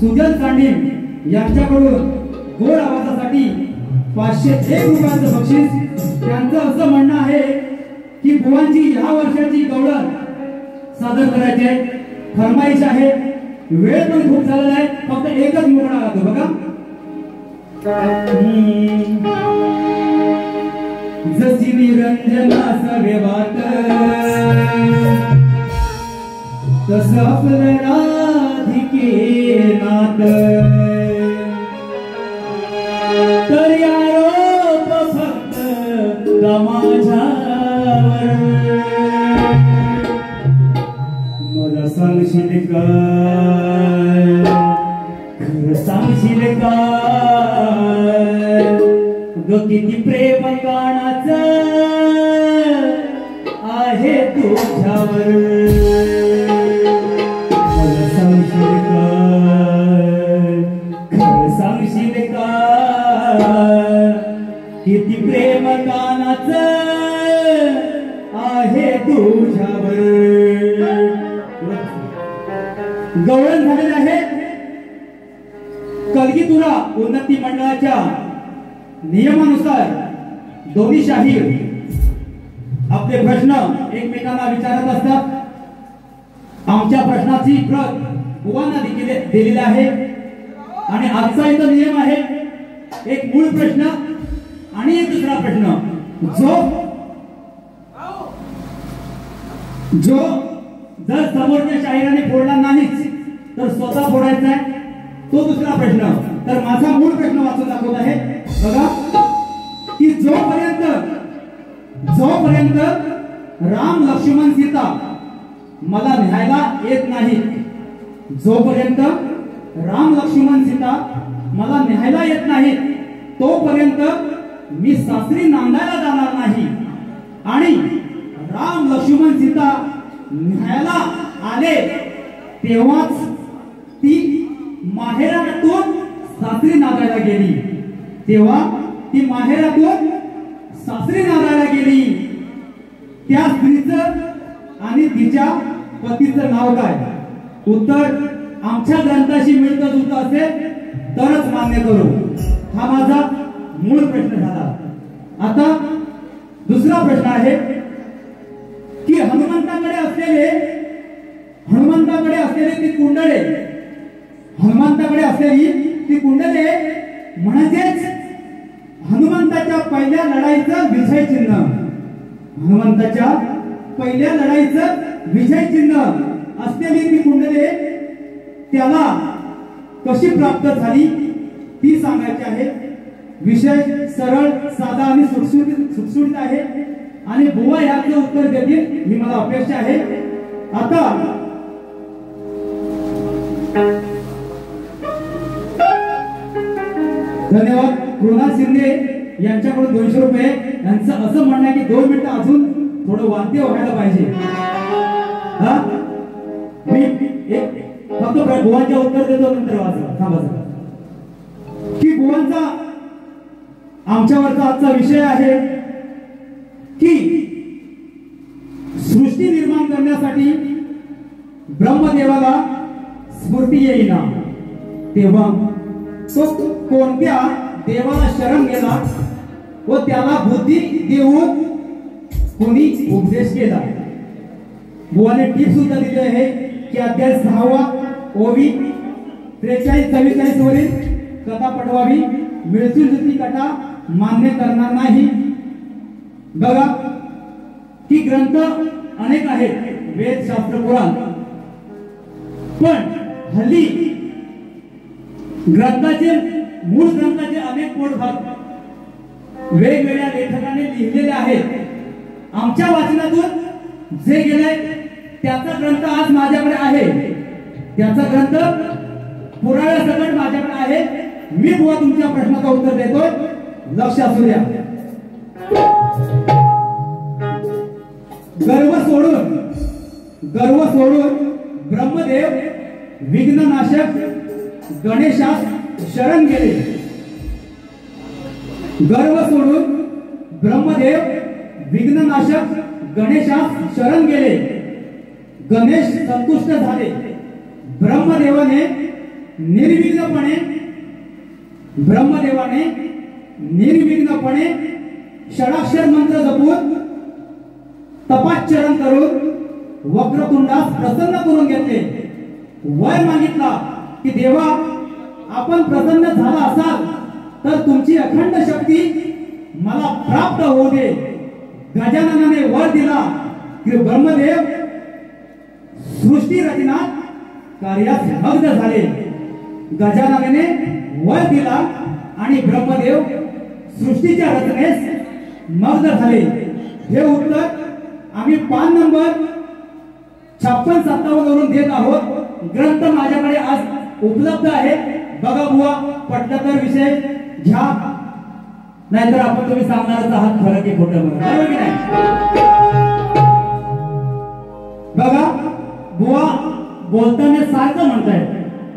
सुजल चांडीम यांच्याकडून गोड आवाजासाठी 501 रुपयाचं बक्षीस। त्यांचं असं म्हणणं आहे की बुवांची ह्या वर्षाची गवळण सादर करायची आहे, फरमाईश आहे, वेळ पण खूप झालेला आहे, फक्त एकच मोकळा राहतो बघा। जशी निरंजना सवे वाट तस आपलं राधिके नात, तर आरोप फक्त माझ्यावर मला सांगशील का, खरं सांगशील का ग किती प्रेम काणाचं आहे तुझ्यावर, मला सांगशील का, खरं सांगशील का किती प्रेम काणाचं आहे तुझ्यावर। गवळण झालेलं आहे। कलगीतुरा उन्नती मंडळाच्या नियमानुसार दोन्ही शाहीर आपले प्रश्न एकमेकांना विचारत असतात। आमच्या प्रश्नाची प्रत बुवांना दिलेली आहे आणि आजचा इथं नियम आहे, एक मूळ प्रश्न आणि एक दुसरा प्रश्न, जो जर समोरच्या शाहिराने फोडला नाहीच तर स्वतः फोडायचा आहे तो दुसरा प्रश्न। तर माझा मूळ प्रश्न वाचून दाखवत आहे बघा की जोपर्यंत राम लक्ष्मण सीता मला न्यायला येत नाही, जोपर्यंत राम लक्ष्मण सीता मला न्यायला येत नाही तोपर्यंत मी सासरी नांदायला जाणार नाही, आणि राम लक्ष्मण सीता न्यायला आले तेव्हाच ती माहेरातून सासरी नांदायला गेली, तेव्हा ती माहेरातून सासरी नांदायला गेली। त्या स्त्रीचं आणि तिच्या पतीचं नाव काय? उत्तर आमच्या ग्रंथाशी मिळतं जुळतं असेल तरच मान्य करू। हा माझा मूळ प्रश्न झाला। आता दुसरा प्रश्न आहे की हनुमंताकडे असलेली ती कुंडले म्हणजेच हनुमंताच्या पहिल्या लढाईचं विजय चिन्ह, हनुमंताच्या पहिल्या लढाईचं विजय चिन्ह असलेली ती कुंडले त्याला कशी प्राप्त झाली ती सांगायची आहे। विषय सरळ साधा आणि सुटसुटीत आहे आणि बुवा याचं उत्तर देतील ही मला अपेक्षा आहे। आता धन्यवाद। कृणाल शिंदे यांच्याकडून 200 रुपये। यांचं असं म्हणणं आहे की 2 मिनिटं अजून थोडं वाद्य व्हायला पाहिजे। हा मी फक्त बुवांच्या उत्तर देतो नंतर वाचा थांबा की बुवांचा आमच्यावरचा आजचा विषय आहे की सृष्टी निर्माण करण्यासाठी ब्रह्मदेवाला स्फूर्ती येईना तेव्हा तो कोणत्या देवाला शरण गेला व त्याला बुद्धी देऊन कोणी उपदेश केला? बुवाने टीप सुद्धा दिली आहे की अध्याय 6 ओवी 43-44 वरील कथा पठवावी, मिळचुलती कथा मान्य करणार नाही। बघा की ग्रंथ अनेक आहेत, वेद शास्त्र पुराण, पण हल्ली मूळ ग्रंथाचे अनेक पोटभाग वेगवेगळ्या लेखकाने लिहिलेले आहेत। आमच्या वाचनातून जे गेले त्याचा ग्रंथ आज माझ्याकडे आहे, त्याचा ग्रंथ पुराव्यासकट माझ्याकडे आहे। मी बुवा तुमच्या प्रश्नाचं उत्तर देतोय, लक्ष असू द्या। गर्व सोडून ब्रह्मदेव विघ्ननाशक गणेशास शरण गेले। गर्व सोडून ब्रह्मदेव विघ्ननाशक गणेशास शरण गेले। गणेश संतुष्ट झाले। ब्रह्मदेवाने निर्विघ्नपणे ब्रह्मदेवाने निर्विघ्नपणे षडाक्षर मंत्र जपून तपाचरण करून वक्रतुंडास प्रसन्न करून घेतले. वर मागितला की देवा आपण प्रसन्न झाला असाल तर तुमची अखंड शक्ती मला प्राप्त होऊ दे. गजाननाने वर दिला की ब्रह्मदेव सृष्टी रचनात कार्यास मग्न झाले. गजाननाने वर दिला आणि ब्रह्मदेव सृष्टीच्या रचनेस मग्न झाले. हे उत्तर आम्ही पान नंबर 56-57 वरून देत आहोत. ग्रंथ माझ्याकडे आज उपलब्ध आहे. बघा बुवा, पटलं तर विषय घ्या, नाहीतर आपण तुम्ही सांगणारच आहात खरं की खोटं, बरोबर की नाही? बघा, बुवा बोलताना सारखं म्हणताय.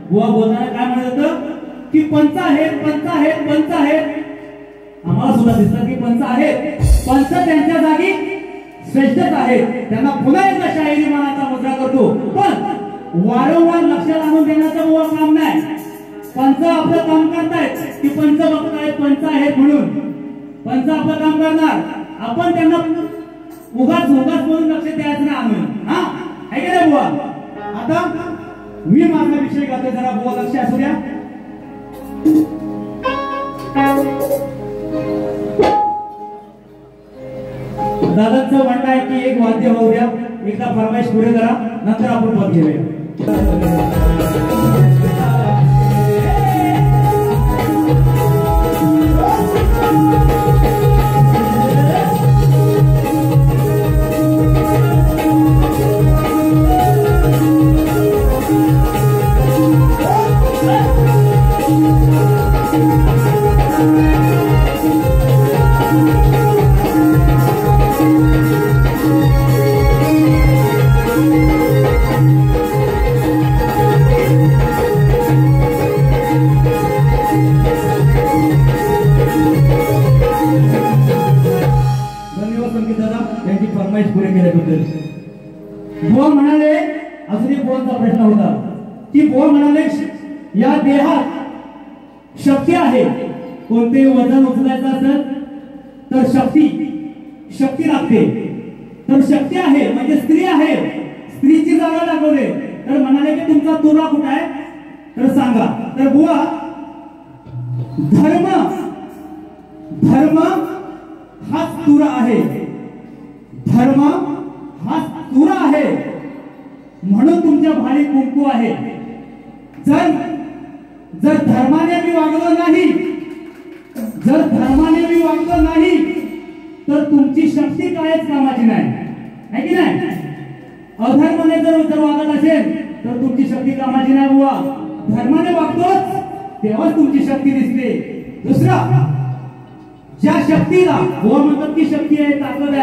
बुवा बोलताना काय म्हणत होतं की पंच आहेत, पंच आहेत, पंच आहेत. आम्हाला सुद्धा दिसतं की पंच आहेत. पंच त्यांच्या जागी श्रेष्ठच आहेत. त्यांना पुन्हा एकदा शाहिरी मानाचा मुद्रा करतो, पण वारंवार लक्षात आणून देण्याचं बुवा काम नाही. पंच आपलं काम करतायत की पंच बघतायत पंच आहेत म्हणून. पंच आपलं काम करणार, आपण त्यांना उगाच म्हणून लक्ष द्यायचं नाही आणून. हा आहे की नाही बुवा? आता मी माझा विषय करतोय, जरा बुवा लक्ष असू द्या. दादांचं म्हणणं आहे की एक वाद्य होऊ द्या, एकदा फरमाईश पुढे करा, नंतर आपण पद घेऊया. बुवा म्हणाले, अजून एक बुवांचा प्रश्न होता की बुवा म्हणाले या देहात शक्ती आहे. कोणतेही वजन उचलायचं असेल तर शक्ती लागते. तर शक्ती आहे म्हणजे स्त्री आहे, स्त्रीची जागा दाखवले. तर म्हणाले की तुमचा तुरा कुठे आहे तर सांगा. तर बुवा धर्म हाच तुरा आहे. धर्म हा तुरा आहे म्हणून तुमच्या भारी कुंकू आहे. जर धर्माने मी वागलो नाही, तर तुमची शक्ती कायच कामाची नाही, है की नाही? अधर्माने जर वागत असेल तर तुमची शक्ती कामाची नाही बुवा. धर्माने वागतोच तेव्हाच तुमची शक्ती दिसते. दुसरा, ज्या शक्तीला बुवा म्हणतात की शक्ती आहे, ताकद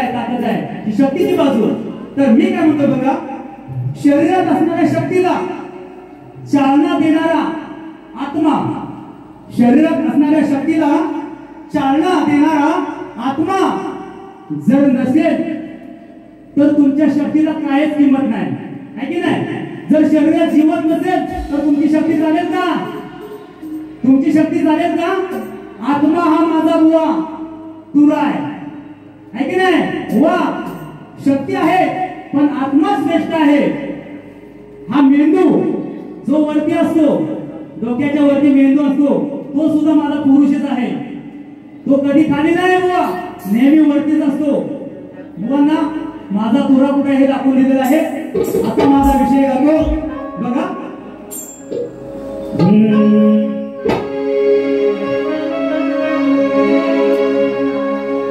आहे, ही शक्तीची बाजू. तर मी काय म्हणतो बघा, शरीरात असणाऱ्या शक्तीला चालना देणारा आत्मा, शरीरात असणाऱ्या शक्तीला चालना देणारा आत्मा जर नसेल तर तुमच्या शक्तीला काहीच किंमत नाही, है की नाही? जर शरीरात जीवन नसेल तर तुमची शक्ती चालेल का? तुमची शक्ती चालेल का? आत्मा हा माझा बुवा तुरा आहे की नाही? वा शक्ती आहे पण आत्मा श्रेष्ठ आहे. हा मेंदू जो वरती असतो, डोक्याच्या वरती मेंदू असतो, तो सुद्धा माझा पुरुषच आहे. तो कधी खाली नाही बुवा, नेहमी वरतीच असतो. बुवांना माझा तुरा कुठे हे दाखवून दिलेला आहे. आता माझा विषय करतो बघा.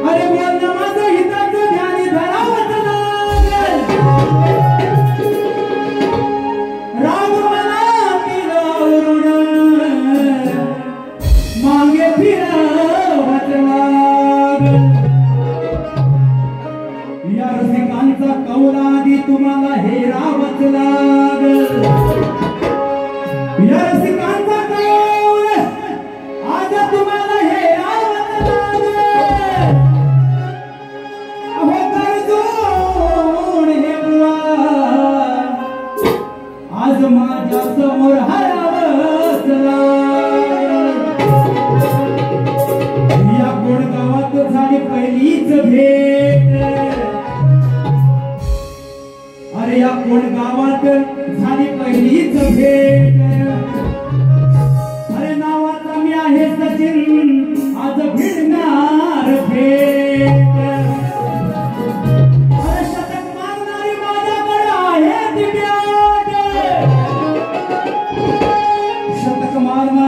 अरे बोल माझं हिताचं ध्यान धरावं लागेल. राग मला फिरवून मागे फिरवत लागेल. या रसिकांचा कौलादी तुम्हाला हेरावच लागेल. या रसिकांचा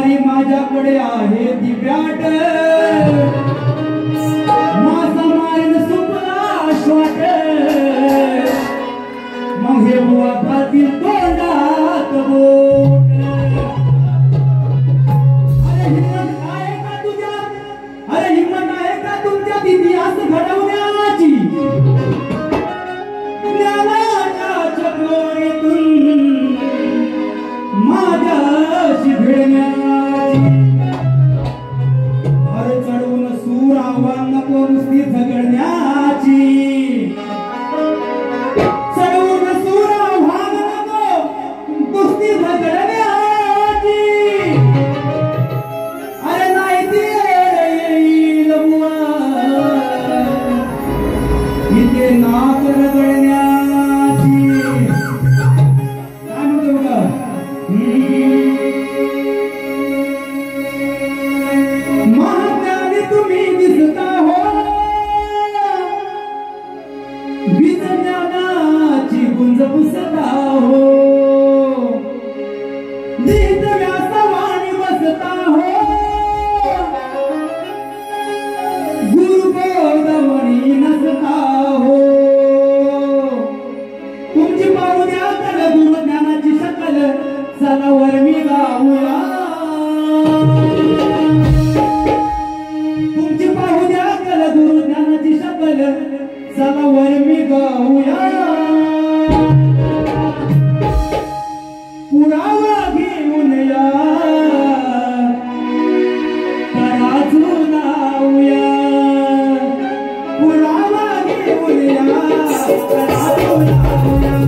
सारी माझ्याकडे आहे ती बॅट माझा मारीन सुपला श्वाट मग हे बुवा घातील तोंडात बोट अरे हिम्मत आहे का तुमच्यात इतिहास घडवण्याची ज्ञानाच्या चक्रोरीतून माझ्याशी भिडण्याची अरे चढवून सूर आव्हान नको नुसती झगडण्याची चढवून सूर आव्हान नको नुसती झगडण्याची अरे नाही ती येईल बुवा इथे नाक रगडण्याची काय म्हणतो बघा महाज्ञानी तुम्ही दिसता हो विज्ञानाची गुंज पुसता हो नीत व्यासवाणी बसता हो गुरुगोदमणी नसता हो तुमची पाहू द्या कल गुरुज्ञानाची शकल चला वर मी गाऊया तुमची पाहू द्या कल गुरुज्ञानाची शकल चला वर मी गाऊया पुरावा घेऊन या कराजू लावूया पुरावा घेऊन या कराजू लावूया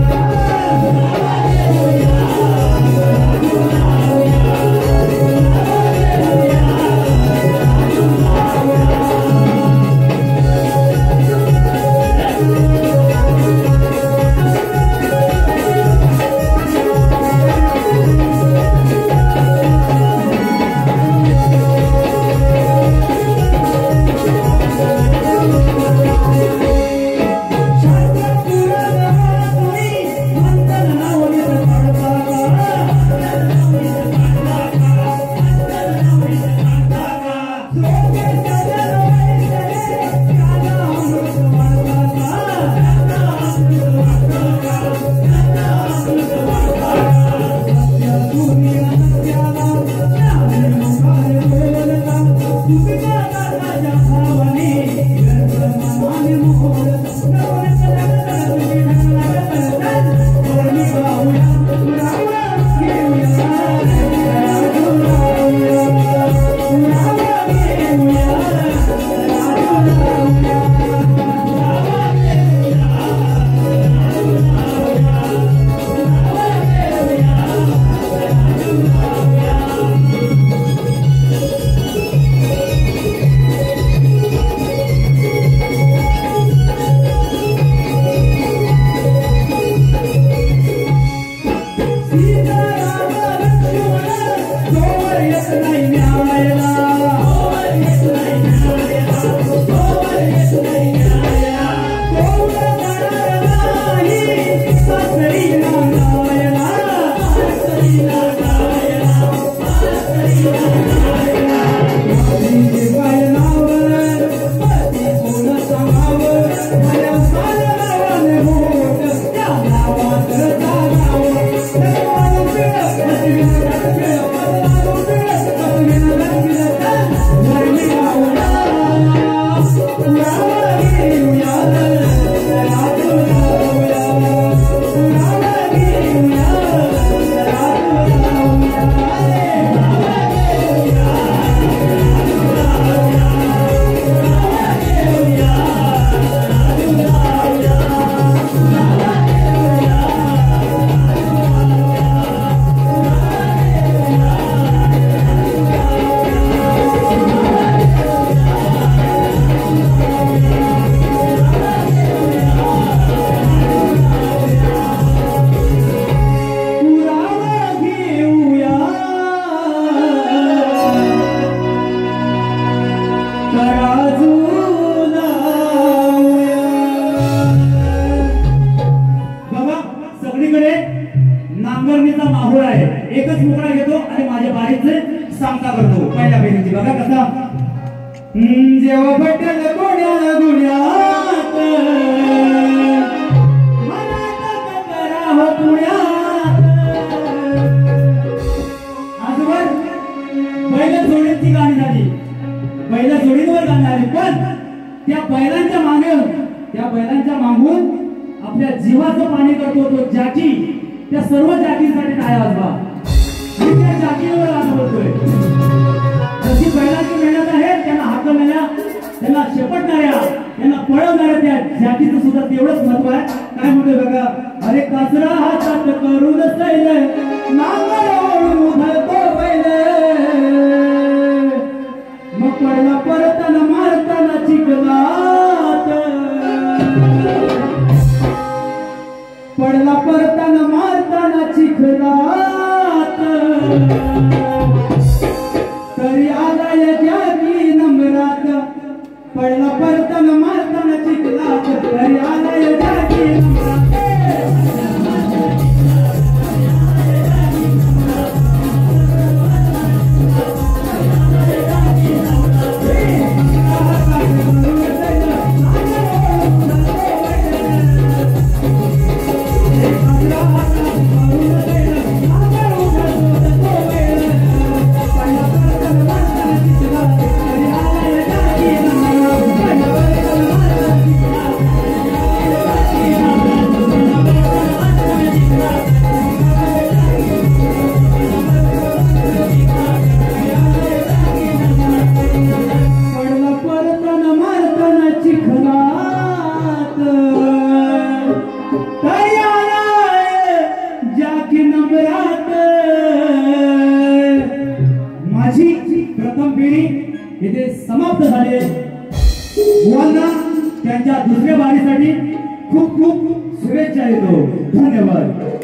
सांगता करतो पहिल्या फेरीची बघा कसा जेव्हा भेटेल गुण्यात मनात करा हो पुण्यात. आजवर पहिल्या जोडीची गाणी झाली, पहिल्या जोडींवर गाणी आली, पण त्या बैलांच्या मागून आपल्या जीवाचं पाणी करतो तो जॅकी. त्या सर्व जॅकीसाठी टाळ्या वाजवा. मी त्या जॅकीवर आज बोलतोय. जशी बैलांची मेहनत आहे, त्यांना हाकलणाऱ्या, त्यांना शेपटणाऱ्या, त्यांना पळवणाऱ्या त्या जॅकीचं सुद्धा तेवढंच महत्व आहे. काय म्हणतोय बघा, अरे कासरा हातात करून सैल नांगर उधळतो बैल, मग पडला परताना मारताना चिखलात, पडला परताना मारताना चिखलात, तरी आलाय जॅकी नम्रात. पडला परताना मारताना चिखलात, तरी आलाय जॅकी नम्रात. माझी प्रथम पिढी इथे समाप्त झाली. बुवांना त्यांच्या दुसऱ्या बारीसाठी खूप खूप शुभेच्छा देतो. धन्यवाद.